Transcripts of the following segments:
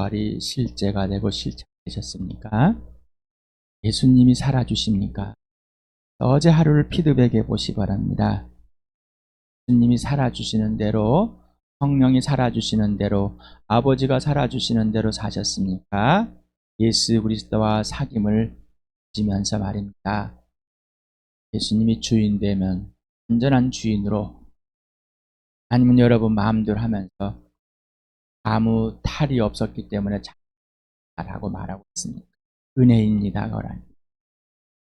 부활이 실제가 되고 실체되셨습니까? 예수님이 살아주십니까? 어제 하루를 피드백해 보시기 바랍니다. 예수님이 살아주시는 대로, 성령이 살아주시는 대로, 아버지가 살아주시는 대로 사셨습니까? 예수 그리스도와 사귐을 지면서 말입니다. 예수님이 주인 되면 완전한 주인으로, 아니면 여러분 마음대로 하면서 아무 탈이 없었기 때문에 잘하고 말하고 있습니다. 은혜입니다. 그러니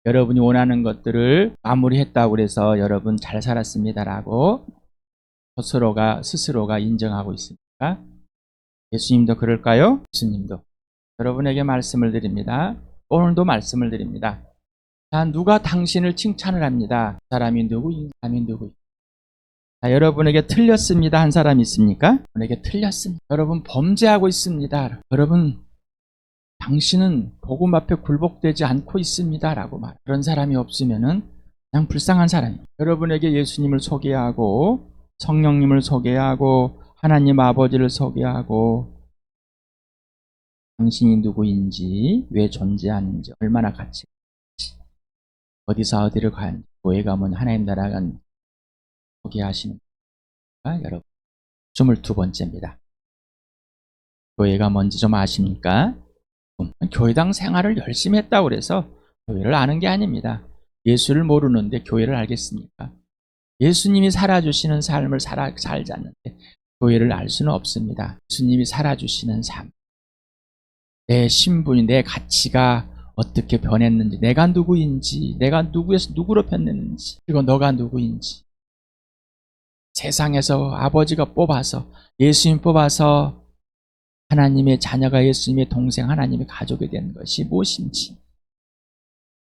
여러분이 원하는 것들을 마무리했다고 해서 여러분 잘 살았습니다라고 스스로가 인정하고 있습니까? 예수님도 그럴까요? 예수님도. 여러분에게 말씀을 드립니다. 오늘도 말씀을 드립니다. 자, 누가 당신을 칭찬을 합니다. 사람이 누구? 이 사람이 누구? 자, 여러분에게 틀렸습니다 한 사람이 있습니까? 여러분에게 틀렸습니다. 여러분 범죄하고 있습니다. 여러분 당신은 복음 앞에 굴복되지 않고 있습니다 라고 말. 그런 사람이 없으면은 그냥 불쌍한 사람이에요. 여러분에게 예수님을 소개하고 성령님을 소개하고 하나님 아버지를 소개하고 당신이 누구인지, 왜 존재하는지, 얼마나 가치 있는지, 어디서 어디를 가는지, 교회 가면 하나님 나라가 소개하시는 거예요. 여러분 22번째입니다. 교회가 뭔지 좀 아십니까? 교회당 생활을 열심히 했다고 그래서 교회를 아는 게 아닙니다. 예수를 모르는데 교회를 알겠습니까? 예수님이 살아주시는 삶을 살지 않는데 교회를 알 수는 없습니다. 예수님이 살아주시는 삶, 내 신분이, 내 가치가 어떻게 변했는지, 내가 누구인지, 내가 누구로 변했는지, 그리고 너가 누구인지, 세상에서 아버지가 뽑아서, 예수님 뽑아서 하나님의 자녀가, 예수님의 동생, 하나님의 가족이 된 것이 무엇인지,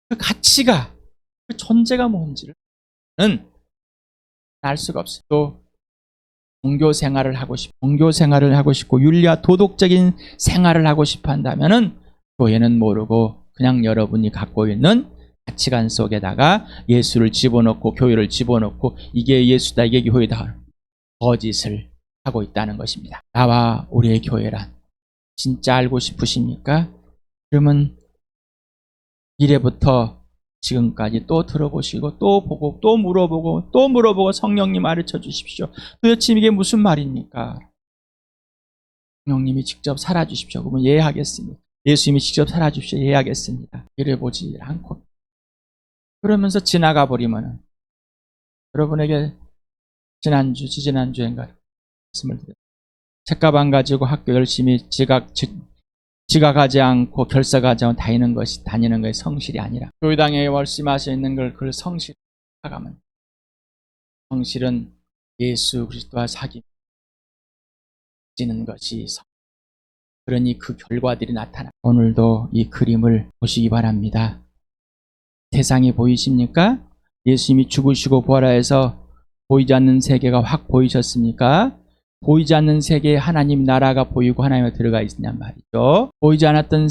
그 가치가, 그 존재가 뭔지를 알 수가 없어요. 또 종교 생활을 하고 싶고 윤리와 도덕적인 생활을 하고 싶어 한다면은 교회는 모르고 그냥 여러분이 갖고 있는 가치관 속에다가 예수를 집어넣고 교회를 집어넣고 이게 예수다, 이게 교회다, 거짓을 하고 있다는 것입니다. 나와 우리의 교회란 진짜 알고 싶으십니까? 그러면 이래부터 지금까지 또 들어보시고 또 보고 또 물어보고 성령님 가르쳐 주십시오. 도대체 이게 무슨 말입니까? 성령님이 직접 살아주십시오. 그러면 예하겠습니다. 예수님이 직접 살아주십시오. 예하겠습니다. 이래보지 않고 그러면서 지나가 버리면 여러분에게 지지난주인가 말씀을 드려요. 책가방 가지고 학교 열심히 지각하지 않고 결석하지 않고 다니는 것이 성실이 아니라 교회당에 열심히 하셔 있는 걸 그걸 성실히 가면, 성실은 예수 그리스도와 사귐지는 것이 그러니 그 결과들이 나타나. 오늘도 이 그림을 보시기 바랍니다. 세상이 보이십니까? 예수님이 죽으시고 부활하여서 보이지 않는 세계가 확 보이셨습니까? 보이지 않는 세계에 하나님 나라가 보이고 하나님이 들어가 있냔 말이죠. 보이지 않았던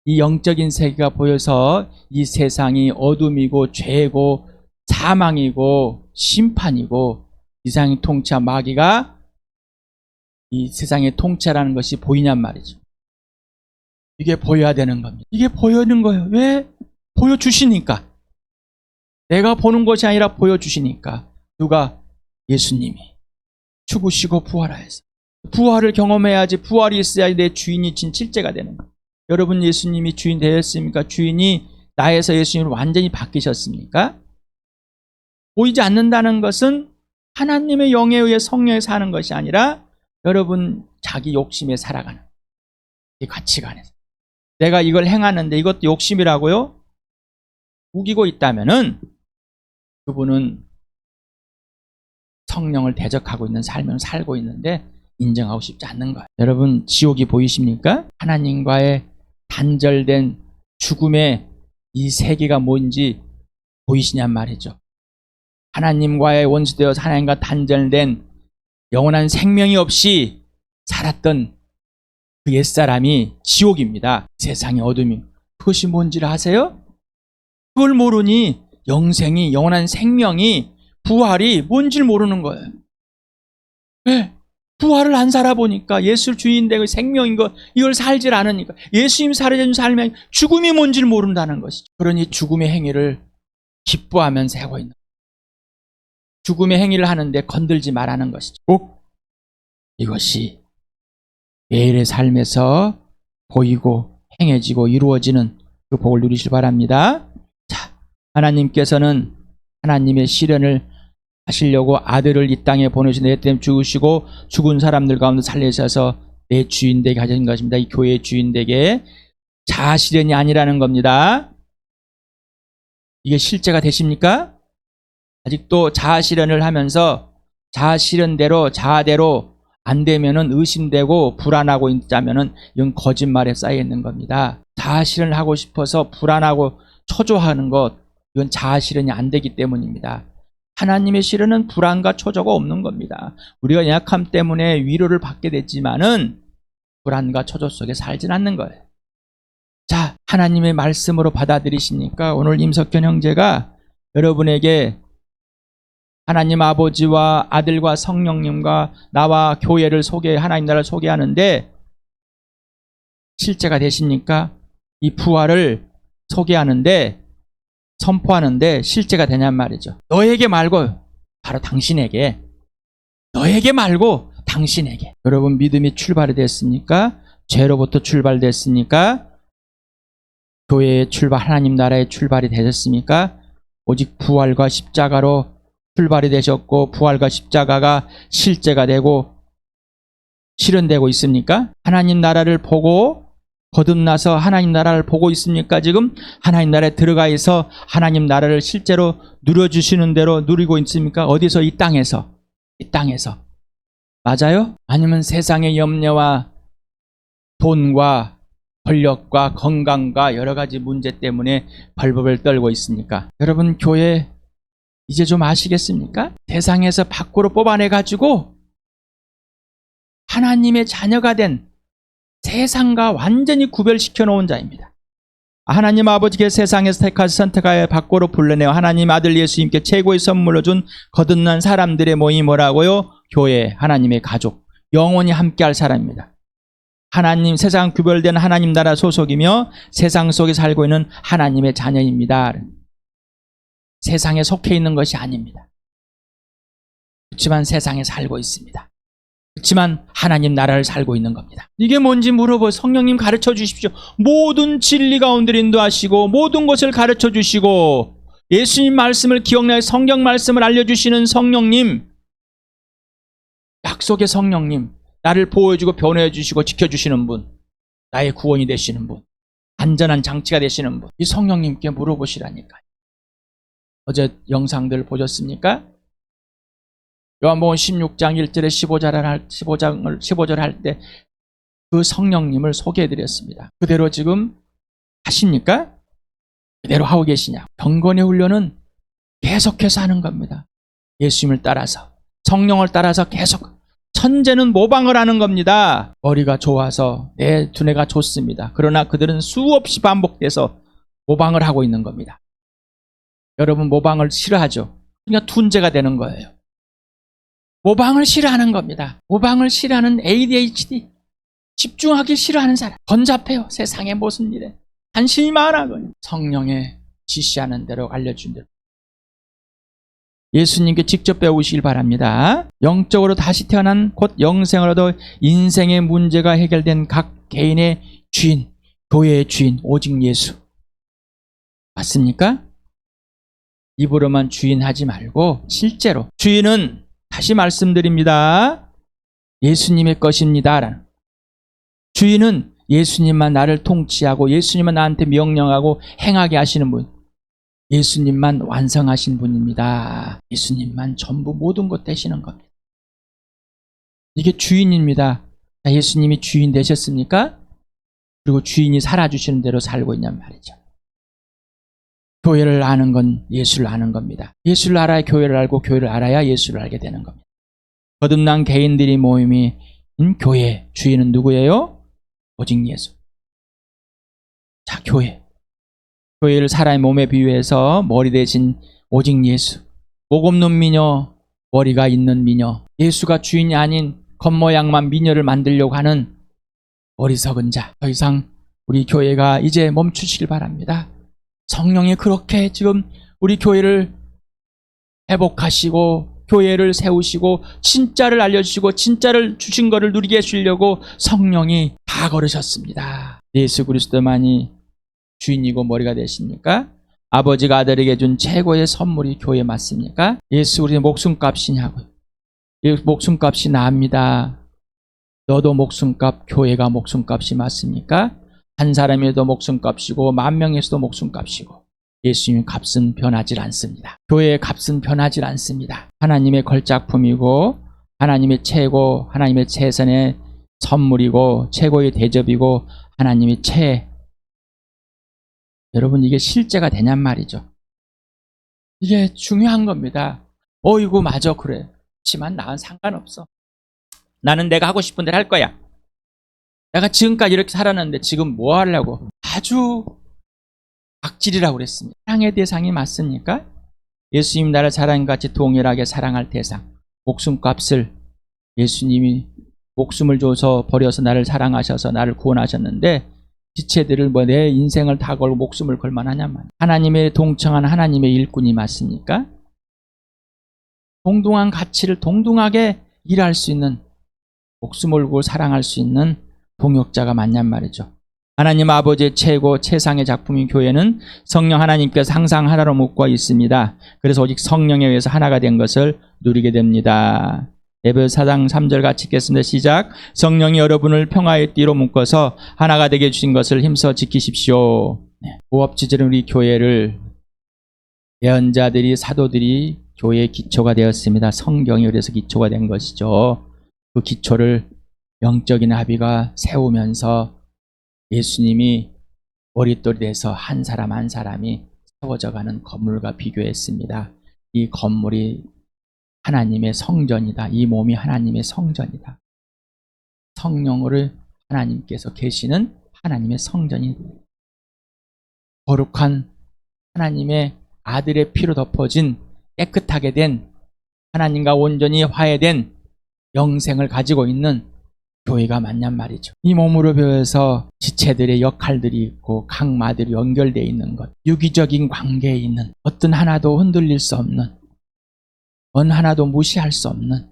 이 영적인 세계가 보여서 이 세상이 어둠이고 죄고 사망이고 심판이고 이상이 통치한 마귀가 이 세상의 통치라는 것이 보이냔 말이죠. 이게 보여야 되는 겁니다. 이게 보이는 거예요. 왜? 보여주시니까. 내가 보는 것이 아니라 보여주시니까. 누가? 예수님이 죽으시고 부활하여서. 부활을 경험해야지, 부활이 있어야지 내 주인이 진실제가 되는 거예요. 여러분 예수님이 주인 되었습니까? 주인이 나에서 예수님을 완전히 바뀌셨습니까? 보이지 않는다는 것은 하나님의 영에 의해 성령에 사는 것이 아니라 여러분 자기 욕심에 살아가는 이 가치관에서 내가 이걸 행하는데 이것도 욕심이라고요? 우기고 있다면은 그분은 성령을 대적하고 있는 삶을 살고 있는데 인정하고 싶지 않는 거예요. 여러분 지옥이 보이십니까? 하나님과의 단절된 죽음의 이 세계가 뭔지 보이시냔 말이죠. 하나님과의 원수되어서 하나님과 단절된 영원한 생명이 없이 살았던 그 옛사람이 지옥입니다. 세상의 어둠이. 그것이 뭔지를 아세요? 그걸 모르니 영생이, 영원한 생명이, 부활이 뭔지를 모르는 거예요. 왜? 부활을 안 살아보니까 예수 주인 되고 생명인 것 이걸 살질 않으니까 예수님 살아준 삶이 죽음이 뭔지를 모른다는 것이죠. 그러니 죽음의 행위를 기뻐하면서 하고 있는 죽음의 행위를 하는데 건들지 말라는 것이죠. 꼭 이것이 매일의 삶에서 보이고 행해지고 이루어지는 그 복을 누리시길 바랍니다. 자, 하나님께서는 하나님의 시련을 하시려고 아들을 이 땅에 보내시고 내 때문에 죽으시고 죽은 사람들 가운데 살리셔서 내 주인 되게 하신 것입니다. 이 교회의 주인 되게 자아실현이 아니라는 겁니다. 이게 실제가 되십니까? 아직도 자아실현을 하면서 자아실현대로 자아대로 안 되면은 의심되고 불안하고 있다면은 이건 거짓말에 쌓여 있는 겁니다. 자아실현을 하고 싶어서 불안하고 초조하는 것 이건 자아실현이 안 되기 때문입니다. 하나님의 실현은 불안과 초조가 없는 겁니다. 우리가 연약함 때문에 위로를 받게 됐지만은 불안과 초조 속에 살진 않는 거예요. 자, 하나님의 말씀으로 받아들이시니까 오늘 임석현 형제가 여러분에게 하나님 아버지와 아들과 성령님과 나와 교회를 하나님 나라를 소개하는데 실제가 되십니까? 이 부활을 소개하는데 선포하는데 실제가 되냔 말이죠. 너에게 말고 바로 당신에게, 너에게 말고 당신에게. 여러분 믿음이 출발이 됐습니까? 죄로부터 출발됐습니까? 교회의 출발, 하나님 나라의 출발이 되셨습니까? 오직 부활과 십자가로 출발이 되셨고 부활과 십자가가 실제가 되고 실현되고 있습니까? 하나님 나라를 보고 거듭나서 하나님 나라를 보고 있습니까? 지금 하나님 나라에 들어가 있어 하나님 나라를 실제로 누려주시는 대로 누리고 있습니까? 어디서? 이 땅에서. 이 땅에서. 맞아요? 아니면 세상의 염려와 돈과 권력과 건강과 여러 가지 문제 때문에 벌벌 떨고 있습니까? 여러분 교회 이제 좀 아시겠습니까? 세상에서 밖으로 뽑아내가지고 하나님의 자녀가 된 세상과 완전히 구별시켜 놓은 자입니다. 하나님 아버지께서 세상에서 택하셔 선택하여 밖으로 불러내어 하나님 아들 예수님께 최고의 선물로 준 거듭난 사람들의 모임이 뭐라고요? 교회, 하나님의 가족, 영원히 함께할 사람입니다. 하나님, 세상 구별된 하나님 나라 소속이며 세상 속에 살고 있는 하나님의 자녀입니다. 세상에 속해 있는 것이 아닙니다. 그렇지만 세상에 살고 있습니다. 그렇지만 하나님 나라를 살고 있는 겁니다. 이게 뭔지 물어보 성령님 가르쳐 주십시오. 모든 진리 가운데 인도하시고 모든 것을 가르쳐 주시고 예수님 말씀을 기억나게 성경 말씀을 알려주시는 성령님, 약속의 성령님, 나를 보호해주고 변호해 주시고 지켜주시는 분, 나의 구원이 되시는 분, 안전한 장치가 되시는 분, 이 성령님께 물어보시라니까요. 어제 영상들 보셨습니까? 요한복음 16장 1절에 15절 할 때 그 성령님을 소개해드렸습니다. 그대로 지금 하십니까? 그대로 하고 계시냐? 경건의 훈련은 계속해서 하는 겁니다. 예수님을 따라서, 성령을 따라서 계속. 천재는 모방을 하는 겁니다. 머리가 좋아서 내 두뇌가 좋습니다. 그러나 그들은 수없이 반복돼서 모방을 하고 있는 겁니다. 여러분 모방을 싫어하죠? 그러니까 둔재가 되는 거예요. 모방을 싫어하는 겁니다. 모방을 싫어하는 ADHD, 집중하기 싫어하는 사람, 번잡해요. 세상의 무슨 일에 관심이 많아요. 성령의 지시하는 대로 알려준 대로 예수님께 직접 배우시길 바랍니다. 영적으로 다시 태어난 곧 영생을 얻어 인생의 문제가 해결된 각 개인의 주인, 교회의 주인 오직 예수. 맞습니까? 입으로만 주인하지 말고 실제로 주인은 다시 말씀드립니다. 예수님의 것입니다. 주인은 예수님만 나를 통치하고 예수님만 나한테 명령하고 행하게 하시는 분, 예수님만 완성하신 분입니다. 예수님만 전부 모든 것 되시는 겁니다. 이게 주인입니다. 예수님이 주인 되셨습니까? 그리고 주인이 살아주시는 대로 살고 있냔 말이죠. 교회를 아는 건 예수를 아는 겁니다. 예수를 알아야 교회를 알고 교회를 알아야 예수를 알게 되는 겁니다. 거듭난 개인들이 모임인 교회, 주인은 누구예요? 오직 예수. 자, 교회를 사람의 몸에 비유해서 머리 대신 오직 예수. 목 없는 미녀, 머리가 있는 미녀. 예수가 주인이 아닌 겉모양만 미녀를 만들려고 하는 어리석은 자, 더 이상 우리 교회가 이제 멈추시길 바랍니다. 성령이 그렇게 지금 우리 교회를 회복하시고 교회를 세우시고 진짜를 알려주시고 진짜를 주신 것을 누리게 해주려고 성령이 다 걸으셨습니다. 예수 그리스도만이 주인이고 머리가 되십니까? 아버지가 아들에게 준 최고의 선물이 교회 맞습니까? 예수 우리의 목숨값이냐고요. 목숨값이 나옵니다. 너도 목숨값, 교회가 목숨값이 맞습니까? 한 사람에도 목숨값이고 10,000명에서도 목숨값이고 예수님의 값은 변하지 않습니다. 교회의 값은 변하지 않습니다. 하나님의 걸작품이고 하나님의 최고, 하나님의 최선의 선물이고 최고의 대접이고 하나님의 여러분 이게 실제가 되냔 말이죠. 이게 중요한 겁니다. 이거 맞아 그래. 그렇지만 나는 상관없어. 나는 내가 하고 싶은 대로 할 거야. 내가 지금까지 이렇게 살았는데 지금 뭐 하려고. 아주 악질이라고 그랬습니다. 사랑의 대상이 맞습니까? 예수님 나를 사랑같이 동일하게 사랑할 대상. 목숨값을 예수님이 목숨을 줘서 버려서 나를 사랑하셔서 나를 구원하셨는데 지체들을 내 인생을 다 걸고 목숨을 걸만하냐만. 하나님의 동청한 하나님의 일꾼이 맞습니까? 동등한 가치를 동등하게 일할 수 있는 목숨을 걸고 사랑할 수 있는 동역자가 맞냔 말이죠. 하나님 아버지의 최고 최상의 작품인 교회는 성령 하나님께서 항상 하나로 묶어 있습니다. 그래서 오직 성령에 의해서 하나가 된 것을 누리게 됩니다. 에베소 4장 3절 같이 읽겠습니다. 시작. 성령이 여러분을 평화의 띠로 묶어서 하나가 되게 해주신 것을 힘써 지키십시오. 무법지절은 우리 교회를 예언자들이 사도들이 교회의 기초가 되었습니다. 성경이 그래서 기초가 된 것이죠. 그 기초를 영적인 합의가 세우면서 예수님이 머릿돌이 돼서 한 사람 한 사람이 세워져가는 건물과 비교했습니다. 이 건물이 하나님의 성전이다. 이 몸이 하나님의 성전이다. 성령으로 하나님께서 계시는 하나님의 성전이 거룩한 하나님의 아들의 피로 덮어진 깨끗하게 된 하나님과 온전히 화해된 영생을 가지고 있는 교회가 맞냔 말이죠. 이 몸으로 배워서 지체들의 역할들이 있고 각마들이 연결되어 있는 것, 유기적인 관계에 있는 어떤 하나도 흔들릴 수 없는 어느 하나도 무시할 수 없는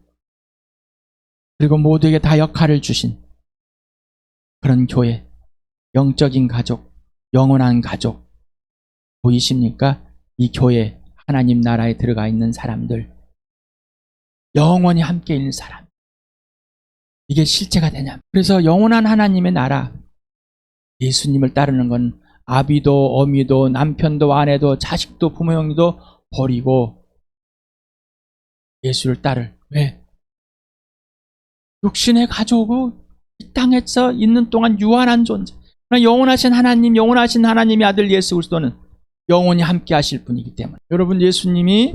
그리고 모두에게 다 역할을 주신 그런 교회, 영적인 가족, 영원한 가족 보이십니까? 이 교회, 하나님 나라에 들어가 있는 사람들, 영원히 함께 있는 사람, 이게 실체가 되냐. 그래서 영원한 하나님의 나라, 예수님을 따르는 건 아비도 어미도 남편도 아내도 자식도 부모 형도 버리고 예수를 따를. 왜? 육신의 가족은 이 땅에서 있는 동안 유한한 존재. 그러나 영원하신 하나님, 영원하신 하나님의 아들 예수 그리스도는 영원히 함께 하실 분이기 때문에 여러분 예수님이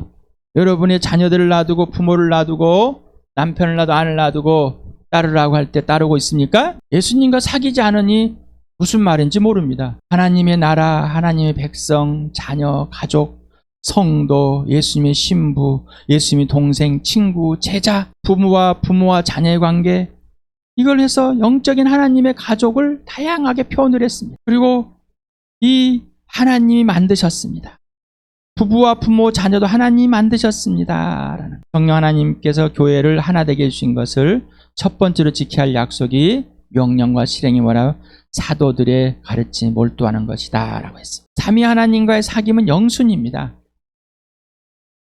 여러분의 자녀들을 놔두고 부모를 놔두고 남편을 놔두고 아내를 놔두고 따르라고 할 때 따르고 있습니까? 예수님과 사귀지 않으니 무슨 말인지 모릅니다. 하나님의 나라, 하나님의 백성, 자녀, 가족, 성도, 예수님의 신부, 예수님의 동생, 친구, 제자, 부모와 자녀의 관계, 이걸 해서 영적인 하나님의 가족을 다양하게 표현을 했습니다. 그리고 이 하나님이 만드셨습니다. 부부와 부모, 자녀도 하나님이 만드셨습니다. 성령 하나님께서 교회를 하나 되게 해주신 것을 첫 번째로 지켜야 할 약속이 명령과 실행이 뭐라? 사도들의 가르침에 몰두하는 것이다 라고 했습니다. 삼위 하나님과의 사귐은 영순입니다.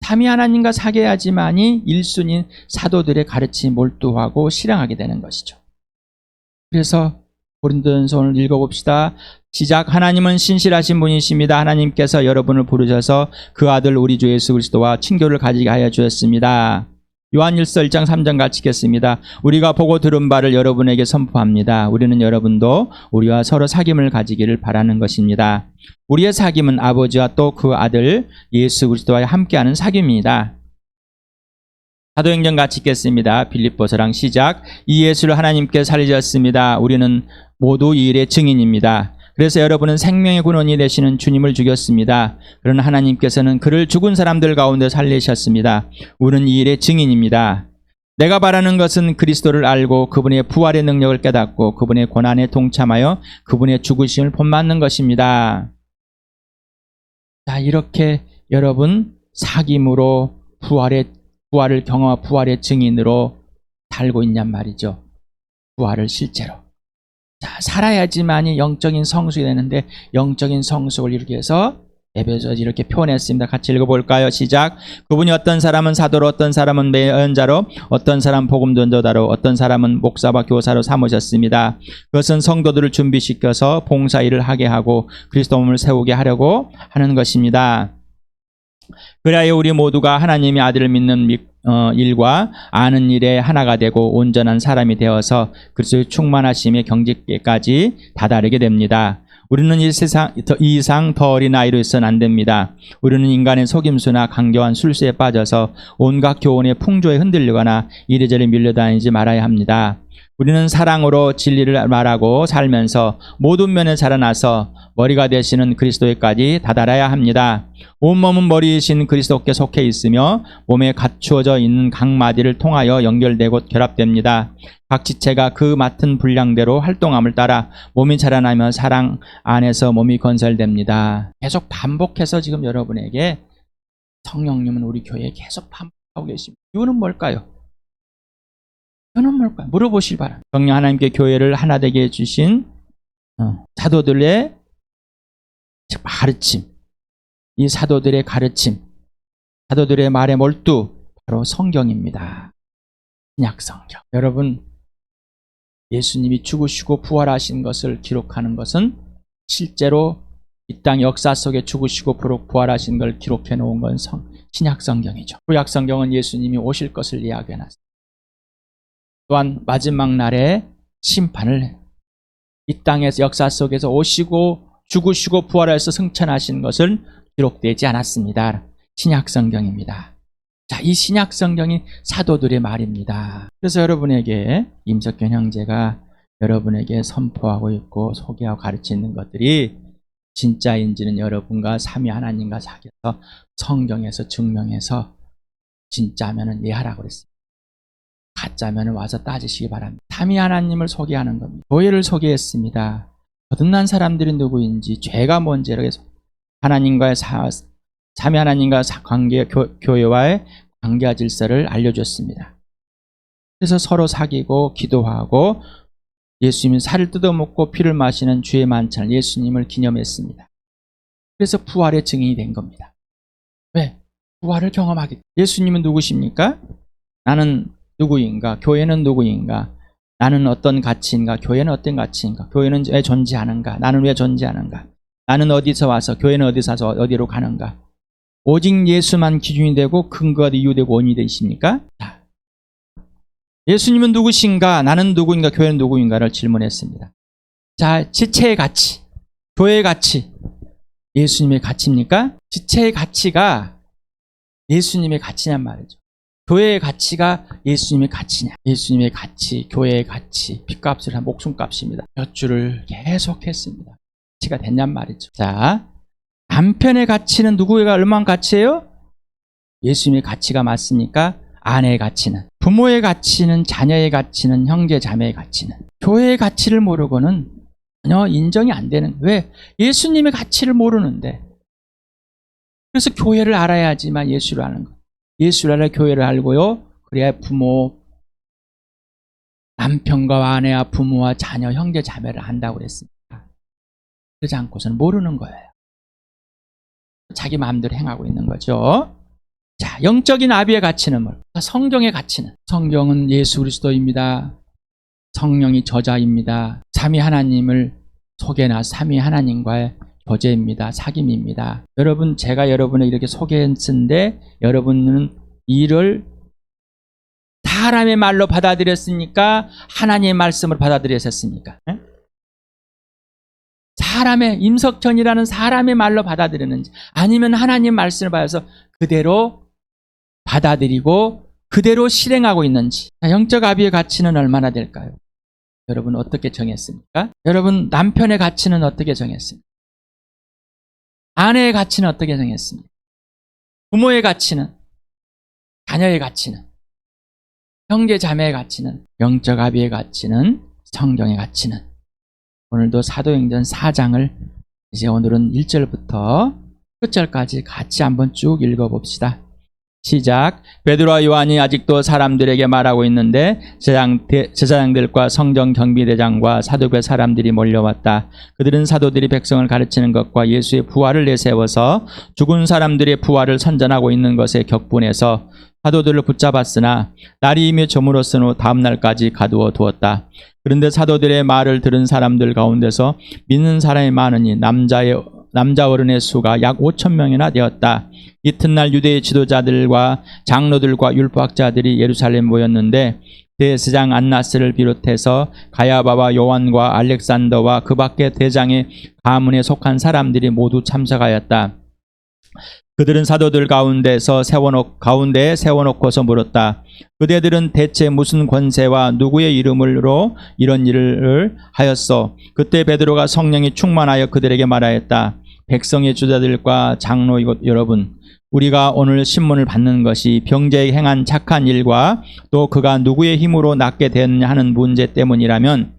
삼위 하나님과 사귀어야지만이 1순인 사도들의 가르침에 몰두하고 실행하게 되는 것이죠. 그래서 고린도전서 오늘 읽어봅시다. 시작. 하나님은 신실하신 분이십니다. 하나님께서 여러분을 부르셔서 그 아들 우리 주 예수 그리스도와 친교를 가지게 하여 주셨습니다. 요한일서 1장 3절 같이 읽겠습니다. 우리가 보고 들은 바를 여러분에게 선포합니다. 우리는 여러분도 우리와 서로 사귐을 가지기를 바라는 것입니다. 우리의 사귐은 아버지와 또 그 아들 예수 그리스도와 함께하는 사귐입니다. 사도행전 같이 읽겠습니다. 빌립보서랑 시작. 이 예수를 하나님께 살리셨습니다. 우리는 모두 이 일의 증인입니다. 그래서 여러분은 생명의 근원이 되시는 주님을 죽였습니다. 그러나 하나님께서는 그를 죽은 사람들 가운데 살리셨습니다. 우리는 이 일의 증인입니다. 내가 바라는 것은 그리스도를 알고 그분의 부활의 능력을 깨닫고 그분의 고난에 동참하여 그분의 죽으심을 본받는 것입니다. 자, 이렇게 여러분 사귐으로 부활을 경험하고 부활의 증인으로 살고 있냔 말이죠. 부활을 실제로. 자, 살아야지만이 영적인 성숙이 되는데 영적인 성숙을 이루기 위해서 에베소서 이렇게 표현했습니다. 같이 읽어볼까요? 시작. 그분이 어떤 사람은 사도로, 어떤 사람은 예언자로, 어떤 사람은 복음 전도자로, 어떤 사람은 목사와 교사로 삼으셨습니다. 그것은 성도들을 준비시켜서 봉사일을 하게 하고 그리스도 몸을 세우게 하려고 하는 것입니다. 그리하여 우리 모두가 하나님의 아들을 믿는 일과 아는 일에 하나가 되고 온전한 사람이 되어서 그리스도의 충만하심의 경지까지 다다르게 됩니다. 우리는 이 이상 더 어린 아이로 있어는 안 됩니다. 우리는 인간의 속임수나 강교한 술수에 빠져서 온갖 교훈의 풍조에 흔들리거나 이리저리 밀려다니지 말아야 합니다. 우리는 사랑으로 진리를 말하고 살면서 모든 면에 자라나서 머리가 되시는 그리스도에까지 다다라야 합니다. 온몸은 머리이신 그리스도께 속해 있으며 몸에 갖추어져 있는 각 마디를 통하여 연결되고 결합됩니다. 각 지체가 그 맡은 분량대로 활동함을 따라 몸이 자라나며 사랑 안에서 몸이 건설됩니다. 계속 반복해서 지금 여러분에게 성령님은 우리 교회에 계속 반복하고 계십니다. 이유는 뭘까요? 이유는 뭘까요? 물어보시기 바랍니다. 성령 하나님께 교회를 하나 되게 해주신 사도들의 가르침, 이 사도들의 가르침, 사도들의 말의 몰두, 바로 성경입니다. 신약 성경. 여러분, 예수님이 죽으시고 부활하신 것을 기록하는 것은 실제로 이 땅 역사 속에 죽으시고 부활하신 걸 기록해 놓은 건 신약 성경이죠. 구약 성경은 예수님이 오실 것을 이야기해 놨습니다. 또한 마지막 날에 심판을 이 땅에서 역사 속에서 오시고 죽으시고 부활해서 승천하신 것을 기록되지 않았습니다. 신약 성경입니다. 자, 이 신약 성경이 사도들의 말입니다. 그래서 여러분에게 임석현 형제가 여러분에게 선포하고 있고 소개하고 가르치는 것들이 진짜인지는 여러분과 삼위 하나님과 사귀어서 성경에서 증명해서 진짜면은 예하라고 그랬습니다. 가짜면은 와서 따지시기 바랍니다. 삼위 하나님을 소개하는 겁니다. 교회를 소개했습니다. 거듭난 사람들이 누구인지, 죄가 뭔지, 하나님과의 삼위 하나님과 관계, 교회와의 관계와 질서를 알려줬습니다. 그래서 서로 사귀고 기도하고 예수님은 살을 뜯어먹고 피를 마시는 주의 만찬을 예수님을 기념했습니다. 그래서 부활의 증인이 된 겁니다. 왜? 부활을 경험하기. 예수님은 누구십니까? 나는 누구인가? 교회는 누구인가? 나는 어떤 가치인가? 교회는 어떤 가치인가? 교회는 왜 존재하는가? 나는 왜 존재하는가? 나는 어디서 와서, 교회는 어디서 와서 어디로 가는가? 오직 예수만 기준이 되고 근거가 이유되고 원인이 되십니까? 예수님은 누구신가? 나는 누구인가? 교회는 누구인가를 질문했습니다. 자, 지체의 가치, 교회의 가치, 예수님의 가치입니까? 지체의 가치가 예수님의 가치냔 말이죠. 교회의 가치가 예수님의 가치냐? 예수님의 가치, 교회의 가치, 핏값을 한 목숨값입니다. 몇 줄을 계속했습니다. 가치가 됐냔 말이죠. 자, 남편의 가치는 누구가 얼마나 가치예요? 예수님의 가치가 맞습니까? 아내의 가치는, 부모의 가치는, 자녀의 가치는, 형제 자매의 가치는, 교회의 가치를 모르고는 전혀 인정이 안 되는. 왜? 예수님의 가치를 모르는데. 그래서 교회를 알아야지만 예수를 아는 거예요. 예수를 알아 교회를 알고요. 그래야 부모, 남편과 아내와 부모와 자녀, 형제 자매를 안다고 그랬습니다. 그러지 않고서는 모르는 거예요. 자기 마음대로 행하고 있는 거죠. 자, 영적인 아비의 가치는 뭘? 성경의 가치는, 성경은 예수 그리스도입니다. 성령이 저자입니다. 삼위 하나님을 소개나 삼위 하나님과의 교제입니다. 사귐입니다. 여러분, 제가 여러분을 이렇게 소개했는데 여러분은 이를 사람의 말로 받아들였습니까? 하나님의 말씀을 받아들였습니까? 사람의, 임석현이라는 사람의 말로 받아들였는지, 아니면 하나님 말씀을 받아서 그대로 받아들이고 그대로 실행하고 있는지. 영적 아비의 가치는 얼마나 될까요? 여러분 어떻게 정했습니까? 여러분 남편의 가치는 어떻게 정했습니까? 아내의 가치는 어떻게 정했습니까? 부모의 가치는, 자녀의 가치는. 형제 자매의 가치는, 영적 아비의 가치는, 성경의 가치는. 오늘도 사도행전 4장을 이제 오늘은 1절부터 끝절까지 같이 한번 쭉 읽어봅시다. 시작. 베드로와 요한이 아직도 사람들에게 말하고 있는데 제사장들과 성정 경비대장과 사두개 사람들이 몰려왔다. 그들은 사도들이 백성을 가르치는 것과 예수의 부활을 내세워서 죽은 사람들의 부활을 선전하고 있는 것에 격분해서 사도들을 붙잡았으나 날이 이미 저물었으므로 다음 날까지 가두어 두었다. 그런데 사도들의 말을 들은 사람들 가운데서 믿는 사람이 많으니 남자 어른의 수가 약 5,000명이나 되었다. 이튿날 유대의 지도자들과 장로들과 율법학자들이 예루살렘 모였는데 대제사장 안나스를 비롯해서 가야바와 요한과 알렉산더와 그 밖에 대장의 가문에 속한 사람들이 모두 참석하였다. 그들은 사도들 가운데에 세워놓고서 물었다. 그대들은 대체 무슨 권세와 누구의 이름으로 이런 일을 하였소? 그때 베드로가 성령이 충만하여 그들에게 말하였다. 백성의 주자들과 장로 여러분, 우리가 오늘 신문을 받는 것이 병자에게 행한 착한 일과 또 그가 누구의 힘으로 낫게 되었냐 하는 문제 때문이라면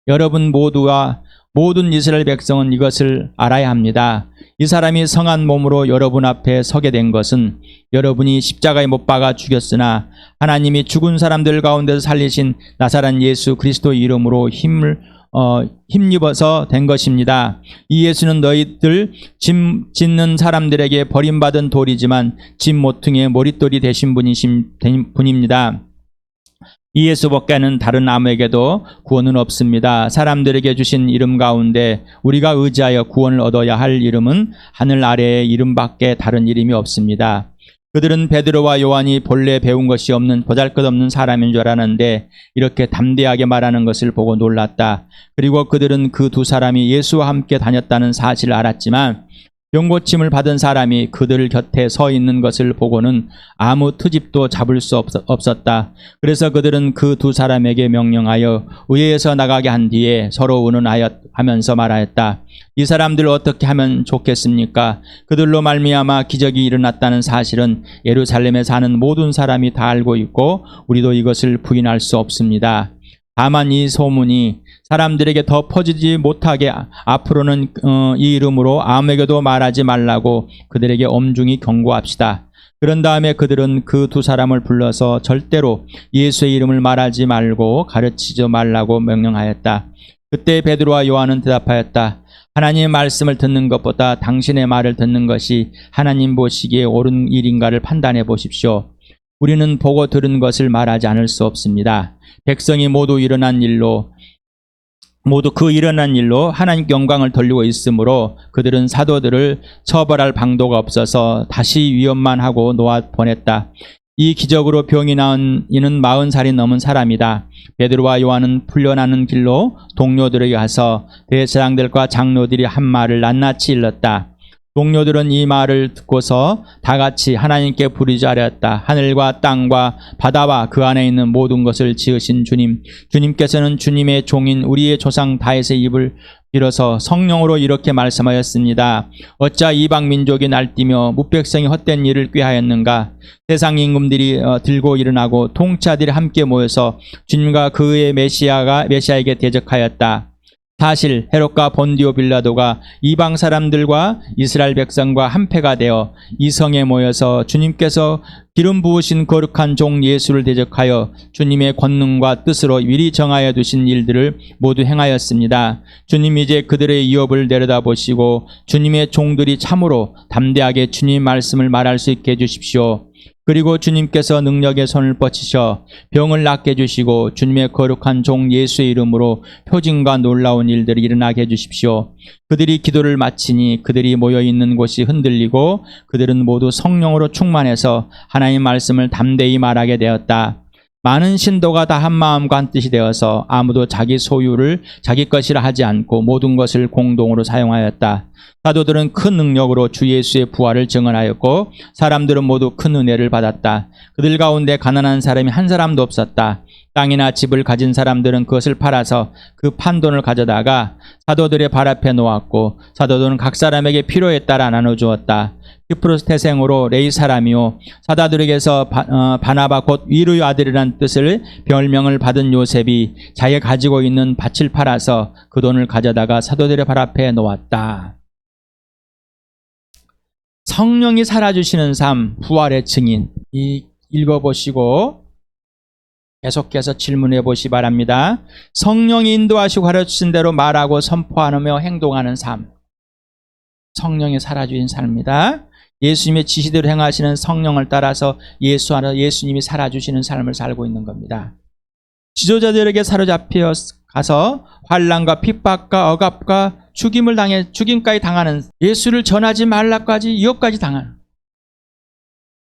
여러분 모두와 모든 이스라엘 백성은 이것을 알아야 합니다. 이 사람이 성한 몸으로 여러분 앞에 서게 된 것은 여러분이 십자가에 못 박아 죽였으나 하나님이 죽은 사람들 가운데서 살리신 나사렛 예수 그리스도의 이름으로 힘입어서 된 것입니다. 이 예수는 너희들 짐 짓는 사람들에게 버림받은 돌이지만 짐 모퉁이의 머릿돌이 되신 분입니다. 이 예수밖에는 다른 아무에게도 구원은 없습니다. 사람들에게 주신 이름 가운데 우리가 의지하여 구원을 얻어야 할 이름은 하늘 아래의 이름밖에 다른 이름이 없습니다. 그들은 베드로와 요한이 본래 배운 것이 없는 보잘것없는 사람인 줄 알았는데 이렇게 담대하게 말하는 것을 보고 놀랐다. 그리고 그들은 그 두 사람이 예수와 함께 다녔다는 사실을 알았지만 병고침을 받은 사람이 그들 곁에 서 있는 것을 보고는 아무 트집도 잡을 수 없었다. 그래서 그들은 그 두 사람에게 명령하여 의회에서 나가게 한 뒤에 서로 의논하면서 말하였다. 이 사람들 어떻게 하면 좋겠습니까? 그들로 말미암아 기적이 일어났다는 사실은 예루살렘에 사는 모든 사람이 다 알고 있고 우리도 이것을 부인할 수 없습니다. 다만 이 소문이 사람들에게 더 퍼지지 못하게 앞으로는 이 이름으로 아무에게도 말하지 말라고 그들에게 엄중히 경고합시다. 그런 다음에 그들은 그 두 사람을 불러서 절대로 예수의 이름을 말하지 말고 가르치지 말라고 명령하였다. 그때 베드로와 요한은 대답하였다. 하나님의 말씀을 듣는 것보다 당신의 말을 듣는 것이 하나님 보시기에 옳은 일인가를 판단해 보십시오. 우리는 보고 들은 것을 말하지 않을 수 없습니다. 백성이 모두 그 일어난 일로 하나님께 영광을 돌리고 있으므로 그들은 사도들을 처벌할 방도가 없어서 다시 위협만 하고 놓아 보냈다. 이 기적으로 병이 나은 이는 40살이 넘은 사람이다. 베드로와 요한은 풀려나는 길로 동료들에게 가서 대제사장들과 장로들이 한 말을 낱낱이 일렀다. 동료들은 이 말을 듣고서 다 같이 하나님께 부르짖으렸다. 하늘과 땅과 바다와 그 안에 있는 모든 것을 지으신 주님께서는 주님의 종인 우리의 조상 다윗의 입을 빌어서 성령으로 이렇게 말씀하였습니다. 어찌 이방 민족이 날뛰며 무백성이 헛된 일을 꾀하였는가? 세상 임금들이 들고 일어나고 통치자들이 함께 모여서 주님과 그의 메시아에게 대적하였다. 사실 헤롯과 본디오 빌라도가 이방 사람들과 이스라엘 백성과 한패가 되어 이 성에 모여서 주님께서 기름 부으신 거룩한 종 예수를 대적하여 주님의 권능과 뜻으로 미리 정하여 두신 일들을 모두 행하였습니다. 주님 이제 그들의 위협을 내려다보시고 주님의 종들이 참으로 담대하게 주님 말씀을 말할 수 있게 해주십시오. 그리고 주님께서 능력의 손을 뻗치셔 병을 낫게 해주시고 주님의 거룩한 종 예수의 이름으로 표징과 놀라운 일들이 일어나게 해주십시오. 그들이 기도를 마치니 그들이 모여있는 곳이 흔들리고 그들은 모두 성령으로 충만해서 하나님 말씀을 담대히 말하게 되었다. 많은 신도가 다 한 마음과 한 뜻이 되어서 아무도 자기 소유를 자기 것이라 하지 않고 모든 것을 공동으로 사용하였다. 사도들은 큰 능력으로 주 예수의 부활을 증언하였고 사람들은 모두 큰 은혜를 받았다. 그들 가운데 가난한 사람이 한 사람도 없었다. 땅이나 집을 가진 사람들은 그것을 팔아서 그 판돈을 가져다가 사도들의 발 앞에 놓았고 사도들은 각 사람에게 필요에 따라 나눠주었다. 키프로스 태생으로 레이 사람이요 사도들에게서 바나바 곧 위로의 아들이라는 뜻을 별명을 받은 요셉이 자기가 가지고 있는 밭을 팔아서 그 돈을 가져다가 사도들의 발 앞에 놓았다. 성령이 살아주시는 삶, 부활의 증인. 읽어보시고 계속해서 질문해 보시 바랍니다. 성령이 인도하시고 가르치신 대로 말하고 선포하며 행동하는 삶. 성령이 살아주신 삶입니다. 예수님의 지시대로 행하시는 성령을 따라서 예수 안에서 예수님이 살아주시는 삶을 살고 있는 겁니다. 지도자들에게 사로잡혀 가서 환난과 핍박과 억압과 죽임까지 당하는, 예수를 전하지 말라까지 유혹까지 당하는.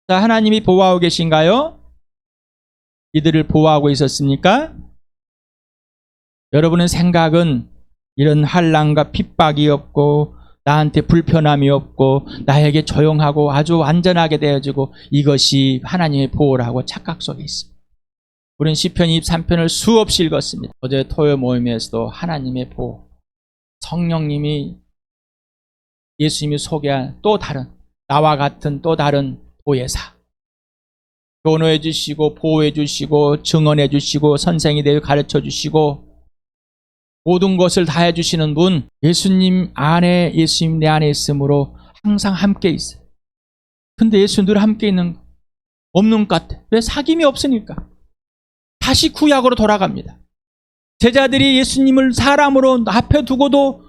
자, 하나님이 보호하고 계신가요? 이들을 보호하고 있었습니까? 여러분의 생각은 이런 환난과 핍박이 없고 나한테 불편함이 없고 나에게 조용하고 아주 안전하게 되어지고 이것이 하나님의 보호라고 착각 속에 있습니다. 우리는 시편 23편을 수없이 읽었습니다. 어제 토요 모임에서도 하나님의 보호, 성령님이 예수님이 소개한 또 다른, 나와 같은 또 다른 보혜사, 변호해 주시고 보호해 주시고 증언해 주시고 선생이 되어 가르쳐 주시고 모든 것을 다 해주시는 분, 예수님 안에, 예수님 내 안에 있으므로 항상 함께 있어요. 근데 예수 늘 함께 있는 없는 것 같아. 왜? 사귐이 없으니까. 다시 구약으로 돌아갑니다. 제자들이 예수님을 사람으로 앞에 두고도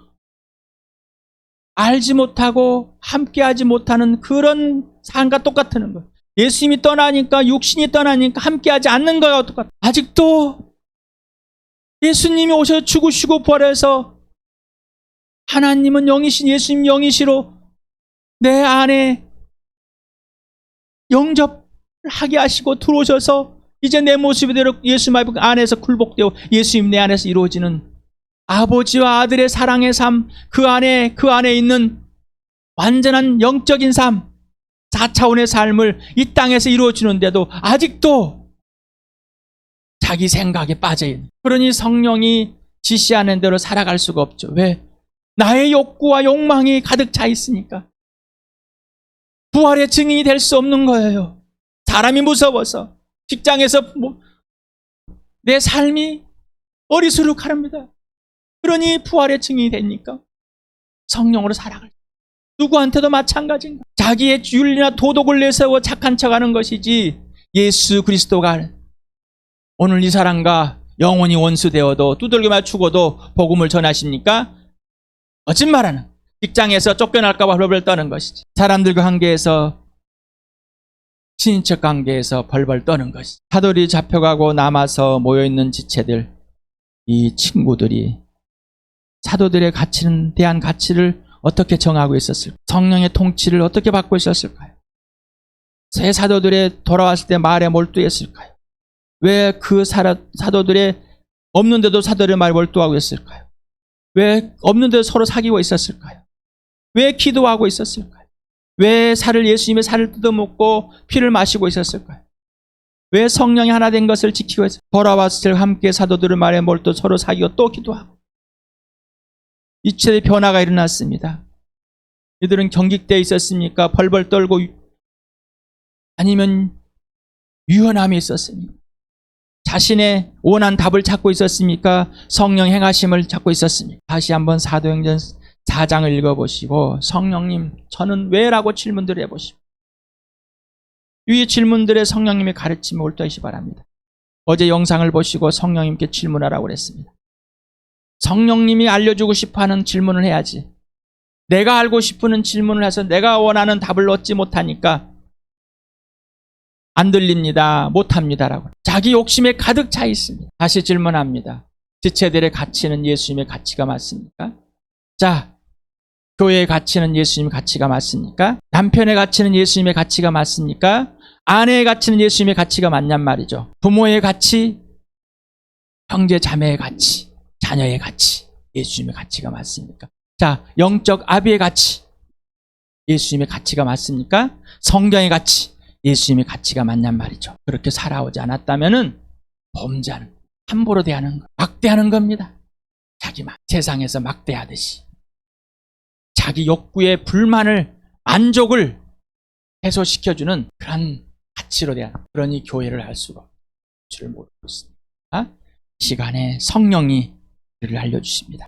알지 못하고 함께하지 못하는 그런 삶과 똑같은 거예요. 예수님이 떠나니까, 육신이 떠나니까 함께하지 않는 거와 똑같아요. 아직도 예수님이 오셔서 죽으시고 부활해서 하나님은 영이신 예수님 영이시로 내 안에 영접하게 하시고 들어오셔서 이제 내 모습대로 예수 안에서 굴복되어 예수님 내 안에서 이루어지는 아버지와 아들의 사랑의 삶, 그 안에 있는 완전한 영적인 삶, 4차원의 삶을 이 땅에서 이루어지는데도 아직도 자기 생각에 빠져있는, 그러니 성령이 지시하는 대로 살아갈 수가 없죠. 왜? 나의 욕구와 욕망이 가득 차 있으니까. 부활의 증인이 될 수 없는 거예요. 사람이 무서워서, 직장에서 내 삶이 어리스룩합니다. 그러니 부활의 증인이 되니까 성령으로 살아갈, 누구한테도 마찬가지인가. 자기의 윤리나 도덕을 내세워 착한 척하는 것이지, 예수 그리스도가 오늘 이 사람과 영원히 원수되어도 두들겨 죽어도 복음을 전하십니까? 거짓말하는, 직장에서 쫓겨날까 봐 벌벌 떠는 것이지, 사람들과 관계에서 친인척 관계에서 벌벌 떠는 것이지. 사돌이 잡혀가고 남아서 모여있는 지체들, 이 친구들이 사도들의 가치는, 대한 가치를 어떻게 정하고 있었을까? 성령의 통치를 어떻게 받고 있었을까요? 새 사도들의 돌아왔을 때 말에 몰두했을까요? 왜 그 사도들의 없는데도 사도들의 말에 몰두하고 있었을까요? 왜 없는데도 서로 사귀고 있었을까요? 왜 기도하고 있었을까요? 왜 예수님의 살을 뜯어먹고 피를 마시고 있었을까요? 왜 성령이 하나 된 것을 지키고 있었을까요? 돌아왔을 때 함께 사도들의 말에 몰두 서로 사귀고 또 기도하고, 이체의 변화가 일어났습니다. 이들은 경직되어 있었습니까? 벌벌 떨고, 아니면 유연함이 있었습니까? 자신의 원한 답을 찾고 있었습니까? 성령 행하심을 찾고 있었습니까? 다시 한번 사도행전 4장을 읽어보시고 성령님 저는 왜라고 질문들을 해보시고, 이 질문들의 성령님의 가르침에 올떠이시 바랍니다. 어제 영상을 보시고 성령님께 질문하라고 그랬습니다. 성령님이 알려주고 싶어하는 질문을 해야지, 내가 알고 싶은 질문을 해서 내가 원하는 답을 얻지 못하니까 안 들립니다, 못합니다라고 자기 욕심에 가득 차 있습니다. 다시 질문합니다. 지체들의 가치는 예수님의 가치가 맞습니까? 자, 교회의 가치는 예수님의 가치가 맞습니까? 남편의 가치는 예수님의 가치가 맞습니까? 아내의 가치는 예수님의 가치가 맞냔 말이죠. 부모의 가치, 형제 자매의 가치, 자녀의 가치, 예수님의 가치가 맞습니까? 자, 영적 아비의 가치, 예수님의 가치가 맞습니까? 성경의 가치, 예수님의 가치가 맞냔 말이죠. 그렇게 살아오지 않았다면은 범죄하는, 함부로 대하는 것, 막대하는 겁니다. 세상에서 막대하듯이 자기 욕구의 불만을, 만족을 해소시켜주는 그런 가치로 대한 그러니 교회를 할 수가 없는 줄을 모르고 있습니다. 시간에 성령이 우리를 알려주십니다.